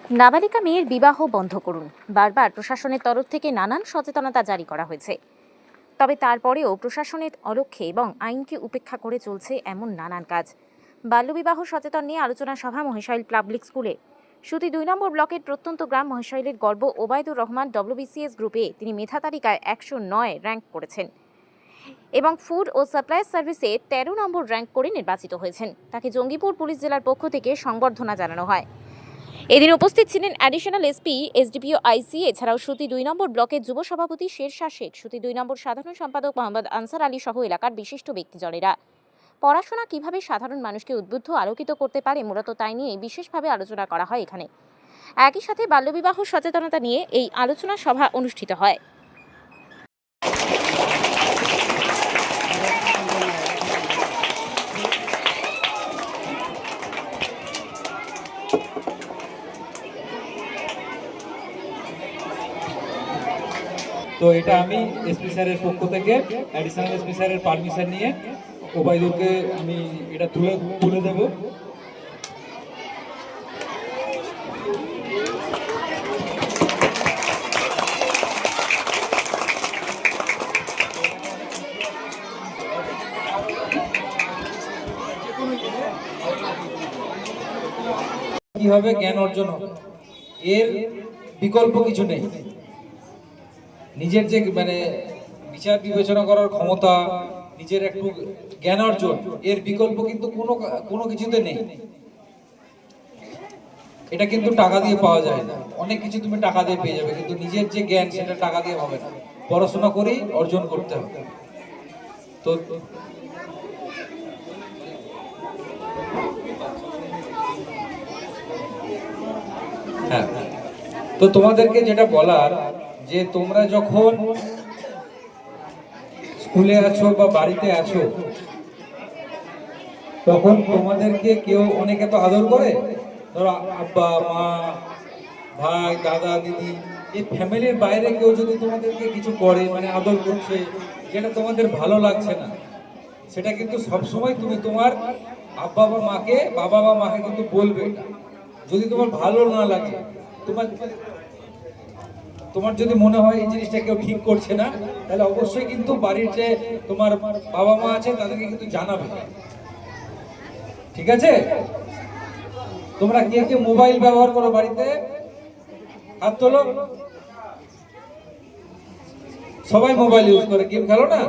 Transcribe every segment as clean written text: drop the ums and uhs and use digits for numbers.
নাবালিকা মেয়ের বিবাহ বন্ধ করুন, বারবার প্রশাসনের তরফ থেকে নানান সচেতনতা জারি করা হয়েছে। তবে তারপরেও প্রশাসনের অলক্ষ্যে এবং আইনকে উপেক্ষা করে চলছে এমন নানান কাজ। বাল্যবিবাহ সচেতন নিয়ে আলোচনা সভা মহেশখালী পাবলিক স্কুলে। সুতি ২ নম্বর ব্লকের প্রত্যন্ত গ্রাম মহেশখালীর গর্ব ওবায়দুর রহমান WBCS গ্রুপে তিনি মেধা তালিকায় ১০৯ র্যাঙ্ক করেছেন এবং ফুড ও সাপ্লাই সার্ভিসে ১৩ নম্বর র্যাঙ্ক করে নির্বাচিত হয়েছেন। তাকে জঙ্গিপুর পুলিশ জেলার পক্ষ থেকে সংবর্ধনা জানানো হয়। এদিন উপস্থিত ছিলেন অ্যাডিশনাল এসপি, SDPO, IC, এছাড়াও সুতি ২ নম্বর ব্লকের যুব সভাপতি শেরশাহ শেখ, সুতি ২ নম্বর সাধারণ সম্পাদক মোহাম্মদ আনসার আলী সহ এলাকার বিশিষ্ট ব্যক্তিজনেরা। পড়াশোনা কিভাবে সাধারণ মানুষকে উদ্বুদ্ধ আলোকিত করতে পারে, মূলত তাই নিয়ে বিশেষভাবে আলোচনা করা হয় এখানে। একই সাথে বাল্যবিবাহ সচেতনতা নিয়ে এই আলোচনা সভা অনুষ্ঠিত হয়। তো এটা আমি এসপি স্যারের পক্ষ থেকে অ্যাডিশনাল এসপি স্যারের পারমিশন নিয়ে ওবায়দুরকে আমি এটা তুলে দেব। কি হবে জ্ঞান অর্জন হবে, এর বিকল্প কিছু নেই। নিজের যে বিচার বিবেচনা করার ক্ষমতা, নিজের একটু জ্ঞান অর্জন, এর বিকল্প কিন্তু কোনো কিছুতে নেই। এটা কিন্তু টাকা দিয়ে পাওয়া যায় না। অনেক কিছু তুমি টাকা দিয়ে পেয়ে যাবে, কিন্তু নিজের যে জ্ঞান সেটা টাকা দিয়ে হবে না, পড়াশোনা করেই অর্জন করতে হবে। তো হ্যাঁ, তো তোমাদেরকে যেটা বলার, যে তোমরা যখন স্কুলে আছো বা বাড়িতে আছো, তখন তোমাদেরকে কেউ অনেকে তো আদর করে, ধরো আব্বা, মা, ভাই, দাদা, দিদি, এই ফ্যামিলির বাইরে কেউ যদি তোমাদেরকে কিছু করে, আদর করছে, যেটা তোমাদের ভালো লাগছে না, সেটা কিন্তু সবসময় তুমি তোমার বাবা বা মাকে কিন্তু বলবে। যদি তোমার ভালো না লাগে, তোমার যদি মনে হয় এই জিনিসটা কেউ ঠিক করছে না, তাহলে অবশ্যই কিন্তু বাড়ির যে তোমার বাবা মা আছে তাদেরকে কিন্তু জানাবে। ঠিক আছে? তোমরা কে কে মোবাইল ব্যবহার করো বাড়িতে? হাত তোলো। সবাই মোবাইল ইউজ করে, গেম খেলো না?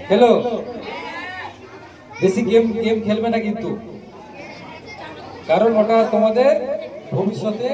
খেলো। বেশি গেম খেলবে না কিন্তু, কারণ ওটা তোমাদের ভবিষ্যতে